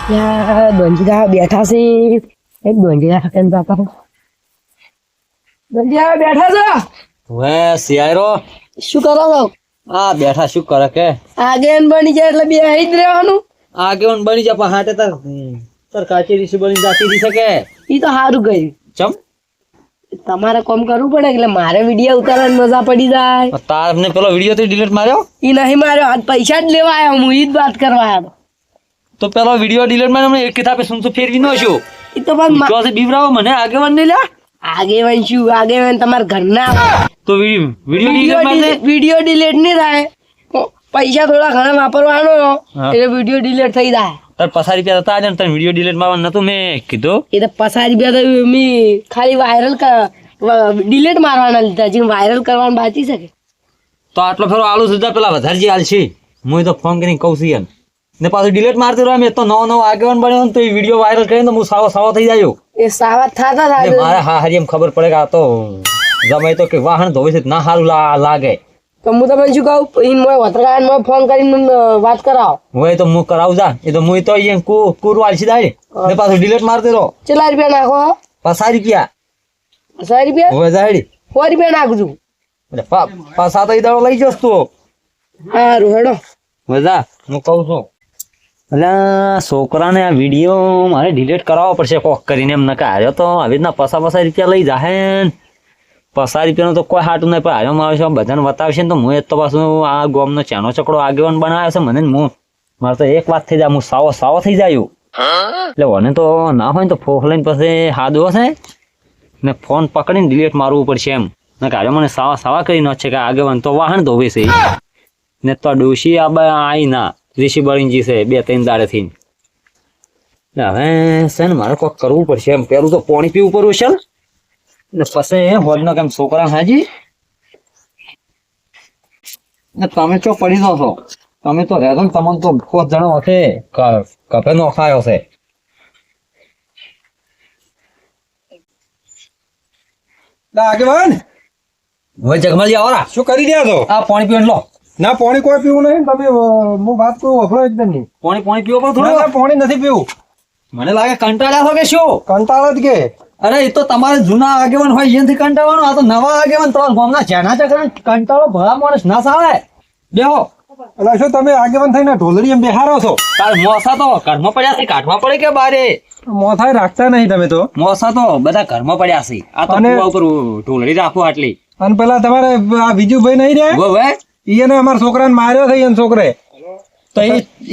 યા દોંજીરા બેઠા છે એક દોંજીરા કેમ બાપા દોંજીરા બેઠા છો હવે સિયારો શું કરો છો આ બેઠા શું કરે કે આગેન બની જાય એટલે બે જ રહેવાનું આગેવાન બની જા પણ હાટે તાર કાચી રીસી બની જાતી રહી શકે ઈ તો સારું કર્યું ચમ તમારે કોમ કરવું પડે એટલે મારે વિડીયો ઉતારવાની મજા પડી જાય તારને પેલો વિડીયો તે ડિલીટ માર્યો ઈ નહીં માર્યો આજ પૈસા જ લેવા આવ્યો હું ઈ જ વાત કરવા આવ્યો તો પેલો વિડીયો ડિલીટ માર્યો મને એક કિતાબે સુનસુ ફેરવી નો છું ઈ તો પણ તો છે બીવરાવો મને આગેવાન નહીં લ્યા આગેવાન શું આગેવાન તમારા ઘરના તો વિડીયો ડિલીટ માર દે વિડીયો ડિલીટ નહીં થાય પૈસા થોડા ઘણા વાપરવાનો હા. એટલે વિડીયો ડિલીટ થઈ જાય તાર 50 રૂપિયા હતા ને તને વિડીયો ડિલીટ મારવાનું નતું મેં કીધું એ તો પસારી બે તો મી ખાલી વાયરલ ડિલીટ મારવાના લીધા જે વાયરલ કરવાનું બાકી છે કે તો આટલો ફેરો આલુ સુધા પેલા વધારજી હાલ છે હું તો ફોન કરીને કહું છું એમ ને પાછું ડિલીટ મારતી રહ્યો મેં તો નવો આગેવાન બન્યો ને તો એ વિડીયો વાયરલ કરીને તો હું સાવો થઈ જાય એ સાવા થાતા એટલે થાય મારે હા હારી એમ ખબર પડે કે આ તો જમાય તો કે વાહન ધોવે છે ના સારું લાગે તો હું તમને શું કહું ઈન મોય વતરગાન ફોન કરીને વાત કરાવો હોય તો હું કરાવું જા એ તો હું તો અહીંયા કુરુ આલસી દાય ને પાછું ડિલીટ મારતી રહો કેટલા રૂપિયા નાખો 50 રૂપિયા 100 રૂપિયા હોય જાડી 100 રૂપિયા નાખજો એટલે પાછા તો ઈ દાડો લઈ જસ તું સારું હેડો મજા હું કહું છું એટલે છોકરાને આ વિડીયો મારે ડિલીટ કરાવવો પડશે કોક કરીને એમ નકા હાર્યો તો આવી રીતના પસા રૂપિયા લઈ જાહે ને 50 રૂપિયાનો તો કોઈ હાટું નહીં પણ હાર્યો આવે છે બધાને બતાવશે ને તો હું તો પાછું આ ગોમનો ચાનો ચકડો આગેવાન બનાવ્યો છે મને હું મારે તો એક વાત થઈ જાય હું સાવો થઈ જાય એટલે મને તો ના હોય ને તો ફોન લઈને પછી હાદવો છે ને ફોન પકડીને ડિલીટ મારવું પડશે એમ ને કાઢ્યો મને સાવા કરી ન છે કે આગેવાન તો વાહન ધોવે છે ને તો ડોશી આઈ ના ઋષિ બળીજી છે 2-3 દાડેથી હવે છે ને મારે કોક કરવું પડશે એમ પેલું તો પાણી પીવું પડવું છે ને પછી હોલનો કેમ છોકરા હાજી ને તમે ચો પડી દો છો તમે તો રહેતો ને તમને તો 5 જણો હશે કપે નો ખાયો છે આગેવાન હવે જગમાલજી આવરા શું કરી રહ્યા છો આ પાણી પીવાનું લો ના પાણી કોઈ પીવું નહીં તમે હું વાત કરું વફરો એકદમ નહીં પાણી પીવો પણ ના, થોડું ના, પાણી નથી પીવું મને લાગે કંટાળ્યા છો કે શું કંટાળો જ કે અરે એ તો તમારે જૂના આગેવાન હોય એનાથી કંટાળવાનું આ તો નવા આગેવાન તમારા ગામના જેના ચકરા કંટાળો ભલા માણસ ના સાવે બેહો એટલે શું તમે આગેવાન થઈને ઢોલરી એમ બેહારો છો તાર મોસા તો ઘરમાં પડ્યા છે કાઢવા પડે કે બારે મોથાય રાખતા નહીં તમે તો મોસા તો બધા ઘરમાં પડ્યા છે આ તો અને- કુવા ઉપર ઢોલડી રાખો આટલી અને પેલા તમારે આ વિજુભાઈ નહીં રે હવે એને અમારા છોકરાને માર્યો છે એને છોકરે તો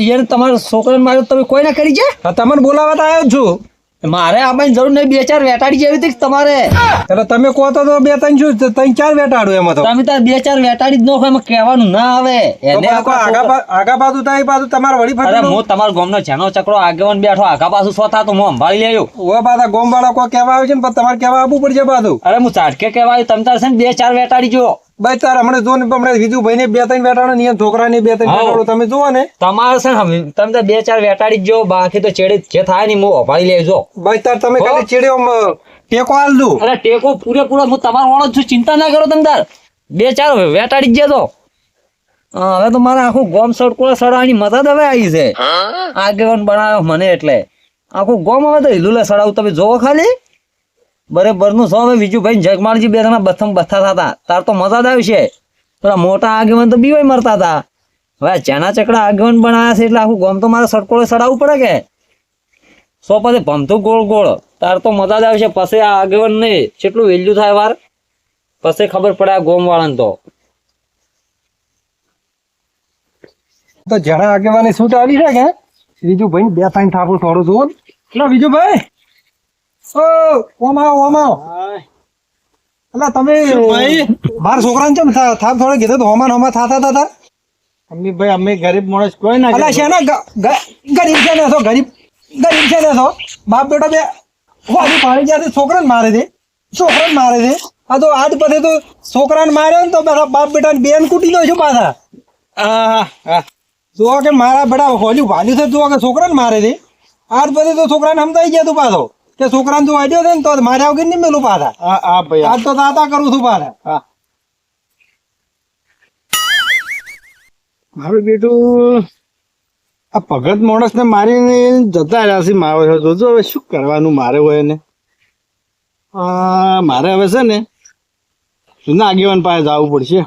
એ તમારા છોકરાને માર્યો તમે કોઈ ના કરી છે તમને બોલાવવા તો આવ્યો જ છું મારે આવાની જરૂર નહીં 2-4 વેટાડી જેવી હતી કે તમારે એટલે તમે કહો તો 2-3 શું 3-4 વેટાડું એમાં તો તમે તાર 2-4 વેટાડી જ ન હોય એમાં કહેવાનું ના આવે તો એને પાછું આગા પાછું થાય એ પાછું તમારે વળી અરે ફરતું હું તમારા ગામનો જેનો ચકડો આગેવાન બેઠો આગા પાછું સોતા તો હું સંભાળી લેયો ઓ પાછા ગોમ વાળા કોઈ કહેવા આવે છે ને પણ તમારે કહેવા આપવું પડશે પાછું અરે હું ચાટકે કહેવાય તમે તાર છે ને 2-4 વેટાડી જો ભાઈ તાર હમણાં જો ને હમણાં વિજુભાઈ ને 2-3 વેટાડો ને છોકરાને 2-3 હા. વેટાડો તમે જુઓ ને તમારે છે ને તમે તો 2-4 વેટાડી જ જો બાકી તો ચેડે જે થાય ને હું સંભાળી લેજો ભાઈ તાર તમે ખાલી ચીડ્યો ટેકો હાલ દઉં અરે ટેકો પૂરેપૂરો હું તમારો વાળો જ છું ચિંતા ના કરો તમે તાર 2-4 વેટાડી જ જજો હવે તો મારે આખું ગોમ સડકો સડાવવાની મદદ હવે આવી છે આગેવાન બનાવ્યો મને એટલે આખું ગોમ હવે તો હિલુલે સડાવું તમે જોવો ખાલી બરાબર નું સો હવે બીજું ભાઈ જગમાળજી 2 જણા બથા થતા તાર તો મજા જ આવશે પેલા મોટા આગેવાન તો બીવાય મરતા હતા હવે જેના ચકડા આગેવાન બનાવ્યા છે એટલે આખું ગોમ તો મારે સડકોળે સડાવવું પડે કે સો પછી ભમતું ગોળ તાર તો મજા જ આવશે પછી આ આગેવાન નહીં કેટલું વેલ્યુ થાય વાર પછી ખબર પડે આ ગોમ વાળાને તો જરા આગેવાની છૂટ આવી છે કે વિજુભાઈ 2-3 થાપું થોડું જુઓ એટલે વિજુભાઈ ઓમ આવો એટલે તમે બાર છોકરાને કેમ થાપ થોડે કીધું તો હોમા થાતા હતા અમ્મી ભાઈ અમે ગરીબ માણસ કોઈ ના અલા છે ને ગરીબ છે ને તો ગરીબ છે ને તો બાપ બેટા બે વાડી પાણી જ્યાંથી છોકરાને મારે છે આ તો આજ પછી તો છોકરાને માર્યો ને તો બધા બાપ બેટાને બેન કૂટી લો છો પાછા જુઓ કે મારા બેટા હોલ્યું ભાલ્યું છે જુઓ કે છોકરાને મારે છે આજ પછી તો છોકરાને સમજાઈ ગયા તું પાછો કે છોકરાને તું વાડ્યો છે ને તો માર્યા વગર નહીં મેલું પાછા હા ભાઈ આજ તો દાતા કરું છું પાછા હા મારું બેટું આ ભગત માણસ ને મારીને જતા રહ્યા છે મારો છે. જોજો હવે શું કરવાનું મારે હોય ને મારે હવે છે ને જૂના આગેવાન પાસે જવું પડશે.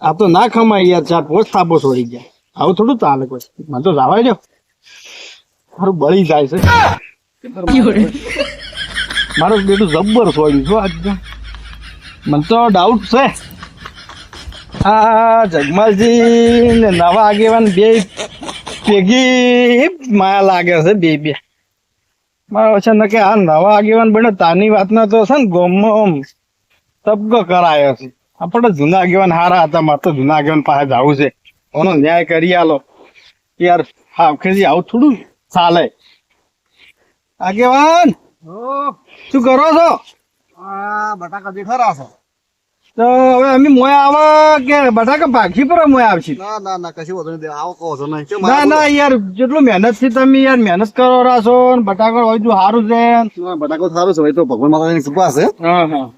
આ તો ના ખમાય યાર, 4-5 થાપો છોડી ગયા. આવું થોડું ચાલે કોઈ. મને તો જવાય દો, મારું બળી જાય છે. મારું બેટું જબ્બર છોડ્યું છો આજ તો. મને તો ડાઉટ છે આ જગમાલજી ને નવા આગેવાન બે ભેગી માયા લાગે છે. બે મારો છે ને કે આ નવા આગેવાન બન્યો તાની વાતના તો છે ને ગોમમાં તબકો કરાયો છે. આપણે જૂના આગેવાન હારા હતા, મારે તો જૂના આગેવાન પાસે જવું છે. એનો ન્યાય કરી આલો યાર. હા ખેજી આવું થોડું ચાલે. આગેવાન શું કરો છો? બટાકા દેખાડા છે. તો હવે અમે મોય આવા કે બટાકા ભાગી પર મોય આવશે? ના કશું વધુ નહીં. આવો કહો છો નહીં. ના યાર, જેટલું મહેનત થી તમે યાર મહેનત કરો રાશો ને બટાકા હોય તો સારું છે. બટાકો સારું છે ભાઈ, તો ભગવાન માતાની કૃપા છે.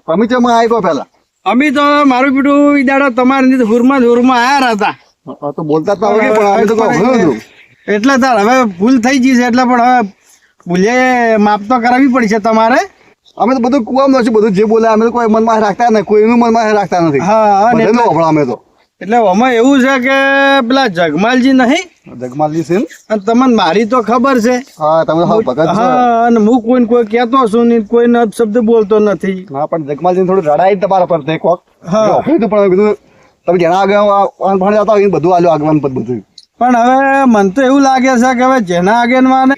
તમે ચેમ આવ્યો પેલા? અમે તો મારું બેટું ઈદાડો તમારી હુરમાં આયા હતા. તો બોલતા તો આવડે પણ અમે તો કહું હતું. એટલે તાર હવે ભૂલ થઈ ગઈ છે, એટલે પણ હવે ભૂલે માફ તો કરાવવી પડશે તમારે. અમે તો બધું કુવામાં છે, બધું જે બોલે અમે તો કોઈ મનમાં રાખતા નથી, કોઈનું મનમાં રાખતા નથી. હા બધાનું વાપરો અમે તો. એટલે આમાં એવું છે કે પેલા જગમાલજી નહીં, જગમાલજી છે ને? અને તમને મારી તો ખબર છે. હા તમે તો ભગત છો. હા, અને હું કોઈને કોઈ કહેતો છું નહીં, કોઈને શબ્દ બોલતો નથી. હા પણ જગમાલજી થોડું રડાઈ તમારા પર તે કોક. હા. પણ અમે કીધું તમે જેના આગળ ભણી જતા હોય બધું આલ્યું આગમન પદ બધું. પણ હવે મને તો એવું લાગે છે કે હવે જેના આગેવાને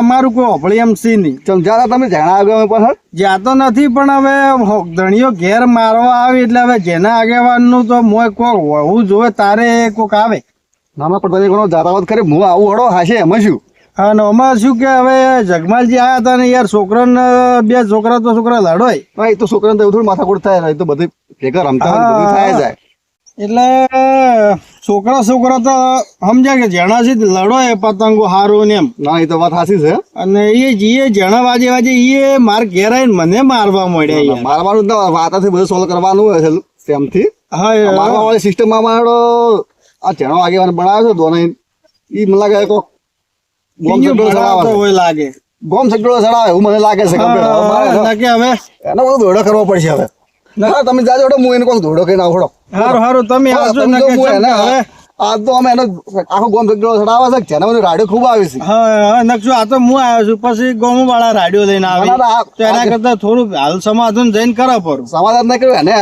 અમારું કોઈ હોભળી એમ સી નહીં. સમજાતા તમે જેના આગળ પાછળ જાતો નથી, પણ હવે ધણીઓ ઘેર મારવા આવે એટલે હવે જેના આગેવાનનું તો મોય કોક હોવું જોવે, તારે કોક આવે. નાના પણ તમે કોનો જાતાવત કરે હું આવું હડો હાશે એમાં શું? હા, ને આમાં શું કે હવે જગમાલજી આવ્યા હતા ને યાર, છોકરાને બે છોકરા લડોય. હા એ તો છોકરાને તો એવું થોડું માથાકૂટ થાય, એ તો બધું ભેગા રમતા હોય બધું થાય જાય. એટલે છોકરા તો સમજ્યા કે જેણાથી લડો એ પતંગો હારું ને એમ. ના એ તો વાત સાચી છે. અને એ જેણા વાજે એ માર ઘેર આવીને મને મારવા મળ્યા. મારવાનું જ ના, વાતાથી બધું સોલ્વ કરવાનું હોય છે તેમથી. હા, મારવા વાળી સિસ્ટમમાં મારો આ જેનો આગેવાન બનાવ્યો છે દોને, ઈ મને લાગે કોક ગોમ સગડો ચડાવે હોય લાગે. ગોમ સગડો ચડાવે એવું મને લાગે છે. કે હવે એનો બધો દોડો કરવો પડશે હવે. ના તમે જાજો હું એને કોઈ દોડો કઈ નાખો. હારું તમે આવજો ને કે હવે આ તો અમે એનો આખો ગોમ સગડો ચડાવે છે, જેના બધું રાડ્યો ખૂબ આવે છે. હા નકશો આ તો હું આવ્યો છું, પછી ગોમ વાળા રાડિયો લઈને આવે તો એના કરતા થોડું હાલ સમાધાન જઈને કરવા પડું. સમાધાન ના કર્યું એને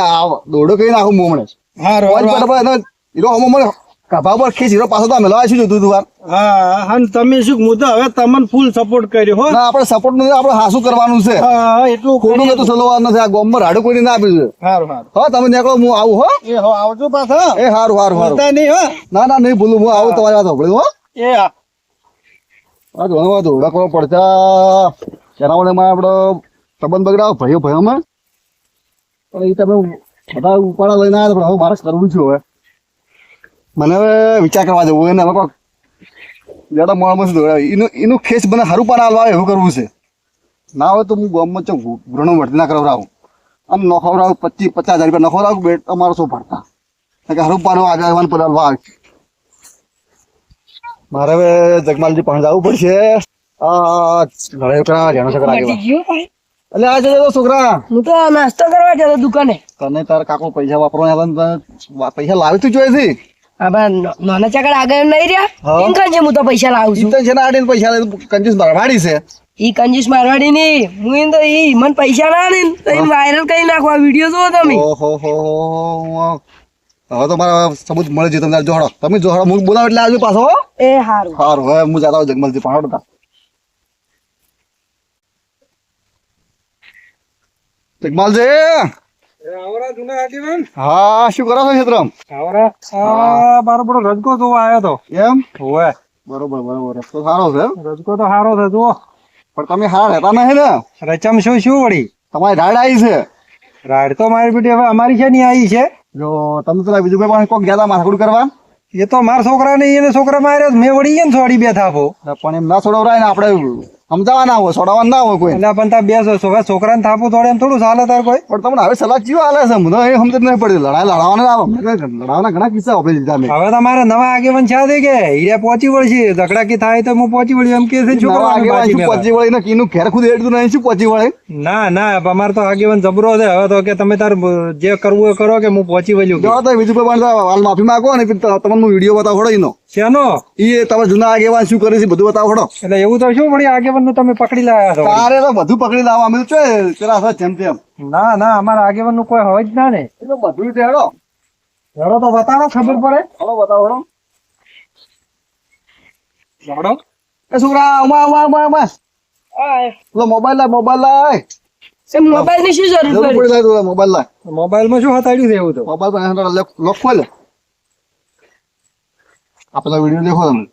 દોડો કઈ નાખું મોમણે. હારું કભા પર ખીચ હીરો પાછો તો અમે લાવ્યા છીએ દૂધ વાર. હા, તમે શું હું તો હવે તમને ફૂલ સપોર્ટ કર્યો હો. ના આપણે સપોર્ટ નથી, આપણે હાસું કરવાનું છે. હા, એટલું ખોટું બધું ચલવાનું નથી. આ ગામમાં રાડું કોઈ ના આપ્યું છે. સારું હા તમે નીકળો, હું આવું. હો એ હો આવજો પાછા. એ સારું નહીં હો. ના નહીં ભૂલું, હું આવું તમારી વાત સાંભળ્યું. હો એ હા. ઘણો ધોડા કરવો પડતા એના વડે આપડે સંબંધ બગડાવો ભયોમાં. પણ એ તમે બધા ઉપાડા લઈને આવ્યા, પણ હવે મારે કરવું છે. હવે મને હવે વિચાર કરવા જવું એને હવે કોઈક જ્યાદા મોડમાં દોડાવે એનું ખેસ મને સારું પણ હાલવા એવું કરવું છે. ના હોય તો હું ગામમાં ચો ઘણો વર્તી ના કરાવડાવું, આમ ન ખવડાવું 50,000 રૂપિયા ન ખવડાવું બેટ તમારો શું ભરતા સારું પાનો આગળ પર હાલવા આવે. મારે હવે જગમાલજી પાસે જવું પડશે. એટલે આ જતો છોકરા, હું તો નાસ્તો કરવા જતો દુકાને. તને તારા કાકો પૈસા વાપરવા પૈસા લાવી તું જોઈ છે. નાના ચકડા આગળ નહીં રહ્યા એમ કાંજે હું તો પૈસા લાવું છું. છે ને આડીને પૈસા કંજૂસ મારવાડી છે. ઈ કંજૂસ મારવાડી ની હું એમ તો ઈ મને પૈસા ના ને તો એને વાયરલ કરી નાખવા વિડીયો જોવો તમે. ઓહો હવે તો મારા સબૂત મળે છે. તમને જોડો તમે જોડો હું બોલાવ એટલે આવજો પાછો. એ હારું સારું હવે હું જાતા જગમલજી પાડો. જગમલજી હા શું કરો છો ક્ષેત્રમ? મારો બડો રજકો જોવા આવ્યો તો. એમ હોવે. બરોબર રસ્તો સારો છે. રજકો તો સારો છે જુઓ. પણ તમે હારા રહેતા નહીં ને? રચમ શું વળી તમારી રાડ આવી છે. રાડ તો મારી બેટી હવે અમારી છે ની આવી છે. જો તમે પેલા બીજું ભાઈ પાસે કોક ગયા હતા માથાકૂટ કરવા? એ તો મારા છોકરા ને એને છોકરા માર્યો મેં વળી ગયા ને થોડી બે થાપો. પણ એમ ના છોડવરાય ને આપણે સમજાવવા ના હોય છોડાવવા ના હોય કોઈ એટલે પણ તાર બે છોકરાને થાપું થોડે એમ થોડું ચાલે તાર કોઈ પણ તમને હવે સલાહ ચીવા હાલે છે મને એ સમજ નહીં પડી લડાવાના ઘણા કિસ્સા આપણે લીધા મેં હવે તમારે નવા આગેવાન છે કે હીરે પહોંચી વળશે ધકડાકી થાય તો હું પહોંચી વળી એમ કે છે છોકરા આગેવાન શું પહોંચી વળે ને કીનું ઘેર ખુદ હેડતું નહીં શું પહોંચી વળે ના ના અમારે તો આગેવાન જબરો છે હવે તો કે તમે તાર જે કરવું એ કરો કે હું પહોંચી વળ્યું જો તો બીજું કોઈ પણ હાલ માફી માંગો ને તમને હું વિડીયો બતાવો ખડો એનો શેનો એ તમારા જૂના આગેવાન શું કરે છે બધું બતાવો ખડો એટલે એવું તો શું વળી આગેવાન નું તમે પકડી લાયા છો તારે તો બધું પકડી લાવવા અમે છે પેલા સાથે જેમ તેમ ના ના અમારા આગેવાન નું કોઈ હોય જ ના ને એ તો બધું છે હેડો હેડો તો બતાવો ખબર પડે હડો બતાવો હડો હેડો એ છોકરા ઉમા લો મોબાઈલ લાય એમ મોબાઈલ ની શું જરૂર જરૂર પડી પડી જાય તો મોબાઈલ લાય મોબાઈલ માં શું હતાડ્યું છે એવું તો મોબાઈલ પર લોક ખોલ આપણા વિડીયો દેખો તમે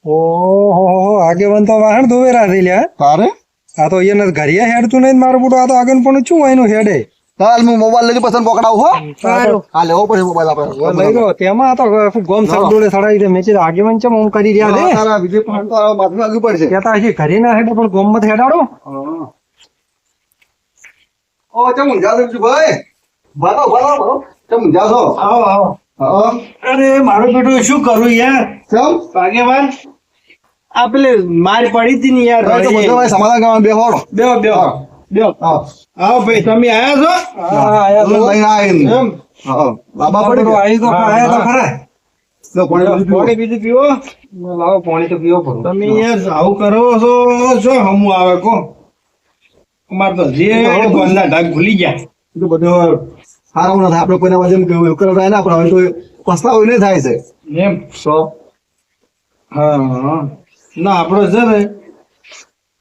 ઓહો આગેવાન તો વાહણ ધોવેરા થઈ લ્યા તારે આ તો એને ઘરિયા હેડતું નહીં મારું બુડો આ તો આગળ પણ શું હોય એનું હેડે ચાલ હું મોબાઈલ લઈ પસંદ પકડાવું હો સારું હા લેવો પડે મોબાઈલ આપણે લઈ લો તેમાં આ તો ગોમ સગડોળે સડાવી દે મેં કીધું આગેવાન ચમ ઓમ કરી રહ્યા છે તારા વિજય પણ તો માથું આગળ પડશે કેતા હજી ઘરે ના હેડે પણ ગોમ માં હેડાડો ઓ ચમ ઊંઝા છો ભાઈ ભાલો ચમ ઊંઝા છો આવો હા અરે મારો બેટો શું કરું યાર ચમ આગેવાન આ પેલે માર પડી હતી ને યાર તો બધા ભાઈ સમાધાન કરવા બેહોડો બેહો બેહો બેહો હા આવો ભાઈ તમે આયા છો હા આયા છો લઈને આવીને એમ હા બાબા પડી ગયા આવી તો આયા તો ખરા લો પાણી બીજું પીવો લાવો પાણી તો પીવો પડો તમે યાર આવું કરો છો શું હમું આવે કો અમાર તો જે બોલના ઢાક ભૂલી ગયા તો બધું સારું ના થાય આપણે કોઈના વજન કેવું એવું કરતા ના આપણે તો પસ્તાવો નહીં થાય છે એમ હા ના આપડે છે ને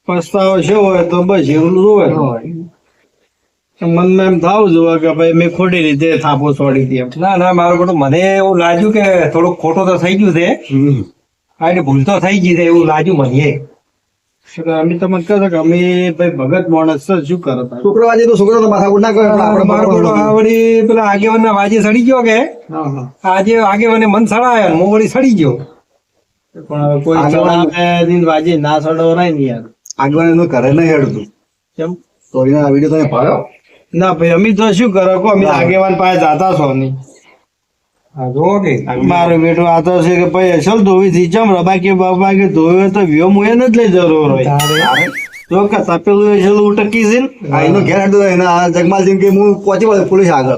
પસ્તાવો છે હોય તો બસ એવું જોવે મનમાં એમ થાવું જોવે કે ભાઈ મેં ખોટી રીતે થાપો છોડી હતી એમ ના ના મારું બધું મને એવું લાગ્યું કે થોડુંક ખોટો તો થઈ ગયું છે હા એટલે ભૂલ તો થઈ ગઈ છે એવું લાગ્યું મને અમે તમને કહો છો કે અમે ભાઈ ભગત માણસ છે શું કરો છોકરો વાજે તો છોકરો તો માથા ના કરે આપણે મારો બધો આ વળી પેલા આગેવાન ના વાજે સડી ગયો કે આજે આગેવાને મન સડાયો ને હું વળી સડી ગયો પણ કોઈ સડાવે દિન વાજે ના સડવરાય ને યાર આગળ એનું ઘરે નહીં હેડતું કેમ તો એના વિડીયો તમે પાડો ના ભાઈ અમે તો શું કરો કો અમે આગેવાન પાસે જાતા છો નહીં હા જો કે મારો બેટો આ તો છે કે ભાઈ અસલ ધોવી થી ચમ રબા કે બાબા કે ધોયો તો વ્યો મુએ ન જ લઈ જરૂર હોય જો કે તપેલું અસલ ઉટકી છે આ એનો ઘેર હેડતો એના જગમાલજી કે હું પહોંચી વળે પોલીસ આગળ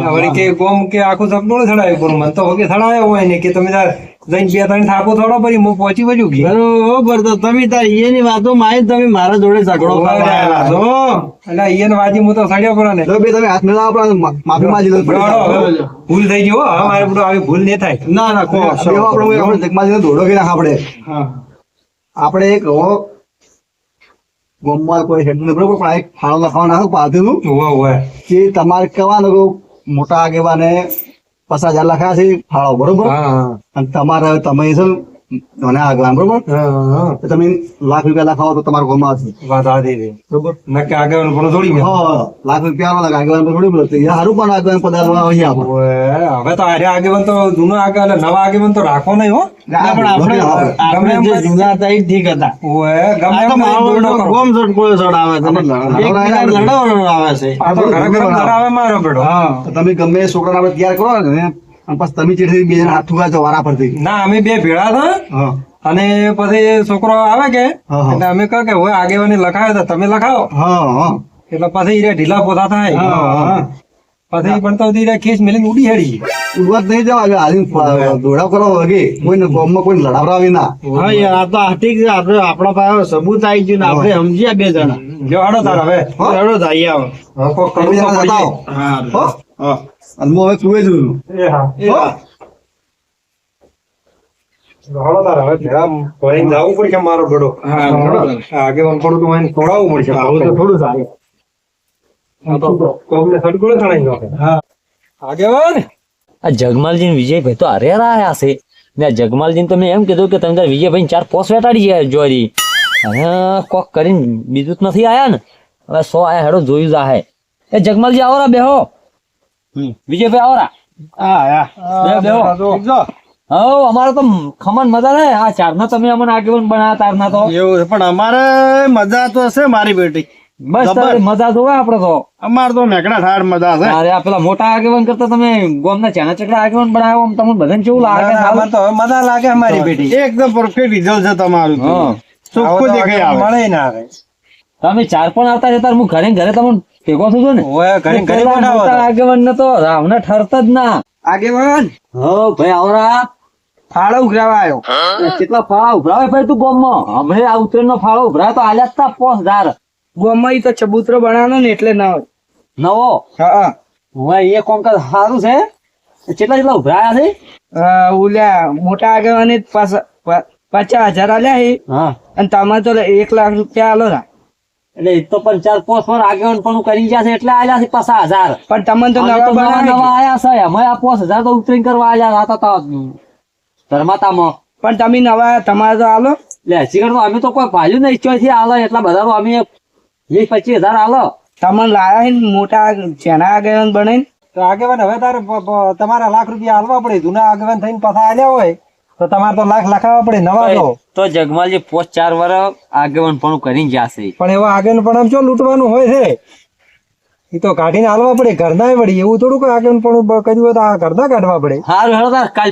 વળી કે કોમ કે આખું સપનું સડાયું પણ મને તો વગે સડાયો હોય ને કે તમે તાર જઈને બે ત્રણ થાપો થોડો પડી હું પહોંચી વળ્યું કે બરોબર તો તમે તાર એની વાતો માં તમે મારા જોડે ઝઘડો એટલે ઈયન વાજી હું તો સડ્યો પડે ને તો બે તમે હાથ મિલાવો આપણે માફી માંગી લો ભૂલ થઈ ગયો હા મારે બધું આવી ભૂલ નહીં થાય ના ના આપણે જગમાલજી દોડો કે નાખ આપણે હા આપણે એક ગોમમાં કોઈ હેડ નહીં બરોબર પણ એક ફાળો લખાવા નાખો પાથેલું હોય કે તમારે કહેવાનું કે મોટા આગેવાને 50,000 લખ્યા છે ફાળો બરોબર અને તમારે તમે છે મને આગળ બરોબર તો તમે લાખ રૂપિયા લખાવો તો તમારો ગોમાં હશે વાત આ દે બરોબર નક્કી આગળ પણ થોડી હા લાખ રૂપિયા લાગે આગેવાન પર થોડી બોલો સારું પણ આગેવાન પદાર્થમાં અહીં આપો હવે તો આરે આગેવાન તો જૂનો આગળ નવા આગેવાન તો રાખો નહીં હો પણ આપણે જે જૂના હતા એ ઠીક હતા ઓય ગમે ગોમ ઝટ કોઈ ઝટ આવે છે આ તો ખરેખર લડાવે મારો બેડો હા તમે ગમે છોકરાને આપણે તૈયાર કરો ને અને પછી તમે ચીઠી બે જણા હાથ ઠુકા વારા પરથી ના અમે બે ભેળા હતા અને પછી છોકરો આવે કે એટલે અમે કહે કે હોય આગેવાની લખાયો તો તમે લખાવો એટલે પછી રે ઢીલા પોતા થાય પછી પણ તો ધીરે ખીસ મેલીને ઉડી હેડી ઉડવા નહીં જવા હાલી દોડા કરો વગે કોઈને ગામમાં કોઈ લડાવરાવી ના હા યાર આ તો ઠીક છે આપણે આપણા પાસે સબૂત આવી ગયું ને આપણે સમજ્યા બે જણા જો હડો તાર હવે હડો જઈએ આવો હા અને હું હવે કુએ જોયું જવું પડશે મારો ગડો આગેવાન થોડું તો એને તોડાવવું પડશે આવું તો થોડું સારું આગેવાન આ જગમાલજી ને વિજયભાઈ તો અરે રહ્યા છે ને આ જગમાલજી તો મેં એમ કીધું કે તમે વિજયભાઈ 4 પોસ વેટાડી જાય જોરી અને કોક કરીને બીજું જ નથી આયા ને હવે 100 આયા હેડો જોયું જાહે એ જગમાલજી આવરા બેહો વિજયભાઈ આવરા બેહો હો અમારે તો ખમણ મજા ને આ ચારના તમે અમને આગેવાન બનાવ્યા તારના તો એવું છે, પણ અમારે મજા તો છે મારી બેટી. બસ તમારી મજા જોવે આપડે તો અમારે તો મેકડા ઠાર મજા છે. અરે આ પેલા મોટા આગેવાન કરતા તમે ગામના ચાના ચકડા આગેવાન બનાવ્યો આમ તમને બધાને કેવું લાગે અમારે તો હવે મજા લાગે અમારી બેટી. એકદમ પરફેક્ટ રિઝલ્ટ છે તમારું. હા. ચોખ્ખું દેખાય આવે. મળે ના આવે. તમે ચાર પણ આવતા જતા હું ઘરે ને ઘરે તમને ભેગો થતો ને ઓય ઘરે ઘરે પેલા બનાવો મોટા તો. આગેવાન નતો રાવને ઠરતા જ ના આગેવાન હો ભાઈ આવરા ફાળો ઉઘરાવા આવ્યો. કેટલા ફાળા ઉભરાવે ભાઈ તું ગામમાં હમણે આ ઉત્તરાયણ નો ફાળો ઉભરાય તો આલ્યા જ તા 5000 ગોમાં ઈ તો ચબૂતરો બનાવવાનો ને એટલે ના હોય. નવો હા હવે એ કોમકાજ સારું છે કેટલા ઉભરાયા છે ઓલ્યા મોટા આગેવાને પાછા 50,000 આલ્યા છે હા અને તમારે તો 1 લાખ રૂપિયા આલો ના. એટલે એ તો પણ 4-5 વાર આગેવાન પણ કરી ગયા છે એટલે આલ્યા છે 50,000 પણ તમને તો અમે નવા તો નવા બનાવ્યા આયા છે અમે આ 5000 તો ઉતરીને કરવા આલ્યા હતા ધર્માતામાં પણ તમે નવા તમારે તો આલો. એટલે હજી અમે તો કોઈ ભાલ્યું નહીં ચોથી આલો એટલા બધા તો અમે 20-25,000 આલો તમને લાયા છે ને મોટા જેના આગેવાન બનાવીને. તો આગેવાન હવે તારે તમારા લાખ રૂપિયા હાલવા પડે. જૂના આગેવાન થઈને પાછા આલ્યા હોય તો તમારે તો લાખ લખાવવા પડે નવા તો. તો જગમાલજી 5-4 વર્ષ આગેવાન પણ કરી ગયા છે પણ એવા આગેવાન પણ આમ શું લૂંટવાનું હોય છે એ તો કાઢીને હાલવા પડે. ઘરના વળી એવું થોડું કોઈ આગેવાન પણ કર્યું હોય તો આ ઘરના કાઢવા પડે. સારું હેડો તાર કાલ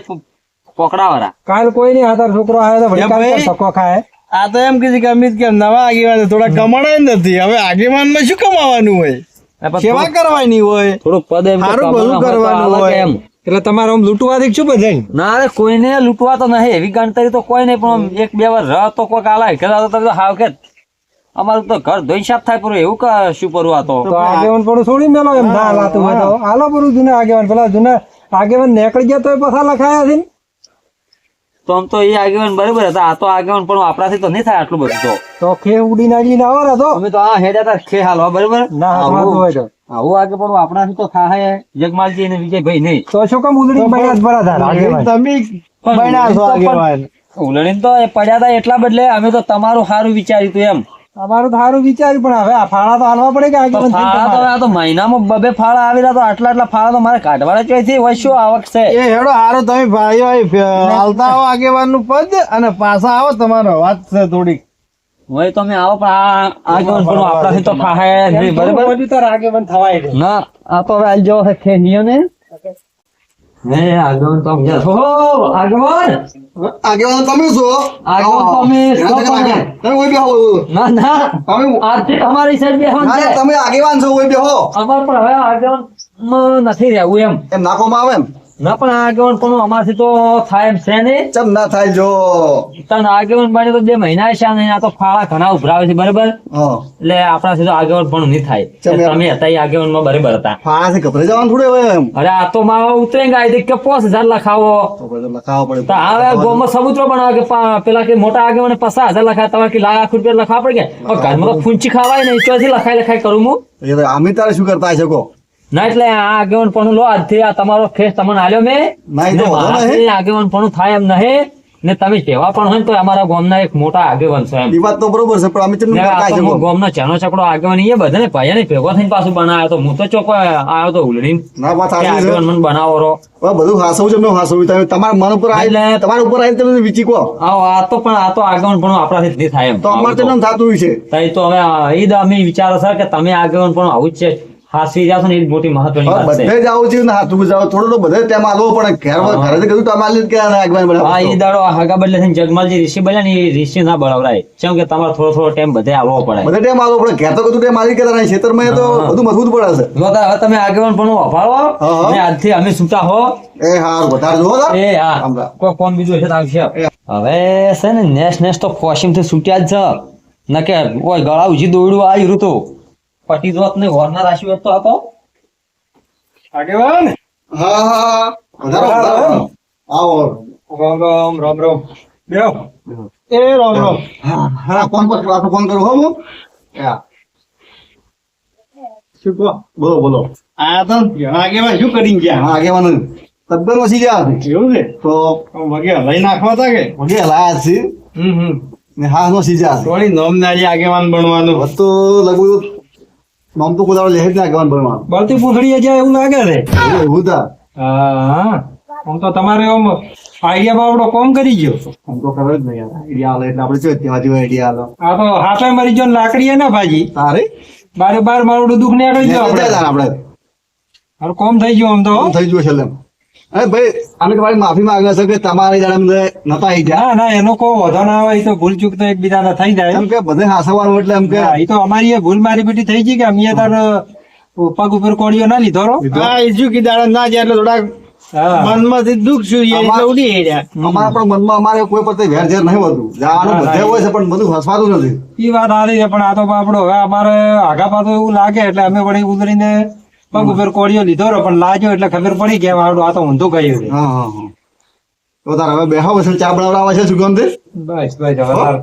પકડાવાળા કાલ કોઈ નહીં. આ તાર છોકરો આવ્યો તો વળી કાલ ભાઈ. ધક્કો ખાય. આ તો એમ કીધું કે અમિત કે નવા આગેવાન થોડા કમાણા નથી. હવે આગેવાનમાં શું કમાવાનું હોય? સેવા કરવાની હોય. થોડું પદ એમ તો સારું બધું કમાવાનું હોય તો કરવાનું અલગ હોય. એમ. એટલે તમારે આમ લૂંટવાથી શું બધાય? ના રે કોઈને લૂંટવા તો નહીં એવી ગણતરી તો કોઈ નહીં પણ 1-2 વાર રહ તો કોઈ આલા કે તમે તો હાવ કે અમારું તો ઘર ધોઈ સાફ થાય પૂરું એવું શું કરવું આ તો તો આગેવાન પણ છોડી મેલો એમ ના લાતું હોય તો હાલો બધું જૂના આગેવાન. પેલા જૂના આગેવાન નીકળી ગયા તો પાછા લખાયા છે ને. તો આમ તો એ આગેવાન બરાબર હતા આ તો આગેવાન પણ આપણાથી તો નહીં થાય આટલું બધું તો ખે ઉડી નાખીને આવો તો અમે તો આ હેડ્યા તા ખે હાલવા બરાબર ના હાથમાં હોય તો આવું આગે પણ આપણાથી તો થાય જગમાલજી અને વિજયભાઈ નહીં તો શું કામ ઉલડી બન્યા જ બરાબર આગેવાન? તમે બન્યા છો આગેવાન. ઉલડીને તો એ પડ્યા હતા એટલા બદલે અમે તો તમારું સારું વિચાર્યું હતું એમ અમારું તો સારું વિચાર્યું પણ હવે આ ફાળા તો હાલવા પડે કે તો આગેવાન થઈને ફાળા તો તમારે? આ તો મહિનામાં 2 ફાળા આવેલા તો આટલા ફાળા તો મારે કાઢવાના ચોથી હોય શું આવક છે એ હેડો હારો તમે ભાઈઓ હાલતા આવો આગેવાન નું પદ અને પાછા આવો. તમારો વાત છે થોડીક. હોય તો અમે આવો પણ આ આગેવાન પણ આપણાથી તો થાય નહીં બરાબર બધું તારે આગેવાન થવાય છે. ના આ તો હવે આલ જેવો છે ખેનિયો ને હે આગેવાન તો સમજ્યા છો આગેવાન આગેવાન તમે છો? આગેવાન તો અમે છો પણ. તમે ઓય બેહો. ના ના તમે આજથી તમારી સાઈડ બેહવાનું છે તમે આગેવાન છો, ઓય બેહો. અમાર પણ હવે આગેવાન નથી રહેવું એમ એમ નાખવામાં આવે એમ? ના પણ આગેવાન પણ અમારથી તો થાય એમ છે ને ચમ ના થાય જો. તને આગેવાન બને તો 2 મહિના છે ને આ તો ફાળા ઘણા ઉભરાવે છે બરાબર હા. એટલે આપણાથી તો આગેવાન પણ નહીં થાય ચમ યાર. તમે હતા એ આગેવાનમાં બરાબર હતા ફાળાથી ગભરાઈ જવાનું થોડું હવે એમ. અરે આ તો મારા ઉતરેંગ આવી કે 5000 લખાવો તો પછી તો લખાવવા પડે. તો હવે ગોમાં સબૂતરો બનાવો કે પેલા કે મોટા આગેવાને 5000 લખાય તમારે કે લાખ રૂપિયા લખાવા પડે કે ઘરમાં તો ફૂંચી ખાવાય નહીં ચોથી લખાય કરું હું એ તો અમે તારે શું કરતા હશે કો? ના એટલે આ આગેવાન પણ લો આજથી આ તમારો ખેસ તમને આલ્યો મેં ના, એ તો ને વાંધો મારાથી નહીં. આગેવાન પણ થાય એમ નહીં ને તમે જેવા પણ હોય ને તો અમારા ગામના એક મોટા આગેવાન છે એમ એ વાત તો બરોબર છે પણ અમે ચમ ને આ કરતા તો હશે હું કો? ગામનો ચાનો ચકડો આગેવાન એ બધાને ભાઈને ભેગો થઈને પાછું બનાવ્યો તો હું તો ચોખ્ખો આવ્યો તો ઉલડીને ના વાત કે સાચી છે. આગેવાન મને બનાવો રો હવે બધું હાસવું છે મેં હાસવું. તમે તમારા મન ઉપર આવીને એટલે- તમારા ઉપર આવીને તમે વિચી કહો આવો આ તો પણ આ તો આગેવાન પણ આપણાથી જ નહીં થાય એમ તો અમારે તો એમ થતું હોય છે. તાઈ તો હવે એ જ અમે વિચારો છે કે તમે આગેવાન પણ આવું જ છે હાસવી જાશો ને એ જ મોટી મહત્વની હવે વાત છે બધે જ આવું છે ને હાથું જાવ થોડું તો બધે ટાઈમ આલવો પડે. ઘરેથી કીધું તમે આલી કે આગેવાન બનાવો. હા એ દાડો હગા બદલે થઈને જગમાલજી ઋષિ બન્યા ને એ ઋષિ ના બળવરાય કેમ કે તમારે થોડો ટાઈમ બધે આવવો પડે બધે ટાઈમ આલવો પડે. ઘેર તો કીધું ટાઈમ આલી કે ખેતરમાં તો હા. બધું મજબૂત પડે છે. જો તાર હવે તમે આગેવાન પણ અભાળો હા. ને આજથી અમે છૂટા હો એ હાર વધારે જોવો તાર. એ હા સમજા. કોઈ કોણ બીજું હશે તો આવશે હવે છે ને નેસ તો ફોશિમ થી છૂટ્યા જ છે ન કે ઓય ગળા ઉજી દોડ્યું આવ્યું રહ્યું તો પટી જોત ને હોરના રાશિ હોત તો હતો આગેવાન હા હા વધારે વધારે. આવો રામ રામ રામ રામ બેહો. એ રામ રામ. હા ફોન પર પાછો ફોન કરું હો હું. હા. શું કહો? બોલો બોલો. આ તો આગેવાન શું કરી ગયા? હા આગેવાન તદ્દન વસી ગયા છે. એવું છે? તો વગે લઈ નાખવા હતા કે? વગે લાયા છે ને હા નો સીજા છે. થોડી નોમનારી આગેવાન બનવાનું. હવે તો લગભગ નામ તો કોદાળો લેહે જ ના આગેવાન બનવાનું. બળતી પૂંછડી જાય એવું લાગે છે. એવું તા. હા આમ તો તમારે આમ આઈડિયામાં આપણો કોમ કરી ગયો અમને તો ખબર જ નહીં યાર આઈડિયા આલે એટલે આપણે જો ત્યાં જેવો આઈડિયા આલો આ તો હાથે મરી જો લાકડી હે ને ભાજી તારે બારે બાર મારું દુઃખ નીકળી ગયો આપણે આપણે હારું કોમ થઈ ગયો આમ તો આમ થઈ ગયું છે એટલે અરે ભાઈ અમે તમારી માફી માંગે છે કે તમારી જાણે અમને નતા આવી ગયા ના ના એનો કોઈ વધો ના આવે એ તો ભૂલ ચૂક તો એકબીજાને થઈ જાય એમ કે બધે હાસવાનું એટલે એમ કે હા, એ તો અમારી એ ભૂલ મારી બેટી થઈ ગઈ કે અમે તાર પગ ઉપર કોળીઓ ના લીધો રો હા ઈજુ કી દાડા ના જાય એટલે થોડા હા મનમાંથી દુઃખ છું એટલે ઉડી હેડ્યા અમારા પણ મનમાં અમારે કોઈ પર વેર ઝેર નહીં હોતું જવાનું બધે હોય છે પણ બધું હસવાતું નથી એ વાત સારી છે પણ આ તો આપણો હવે અમારે આગા પાછું એવું લાગે એટલે અમે વળી ઉતરીને પગ ઉપર કોળીઓ લીધો રો પણ લાગ્યો એટલે ખબર પડી કે આવડું આ તો ઊંધું ગયું છે હા તો તાર હવે બેહો છે ચા બનાવડાવવા છે સુગંધી બસ બસ હવે તાર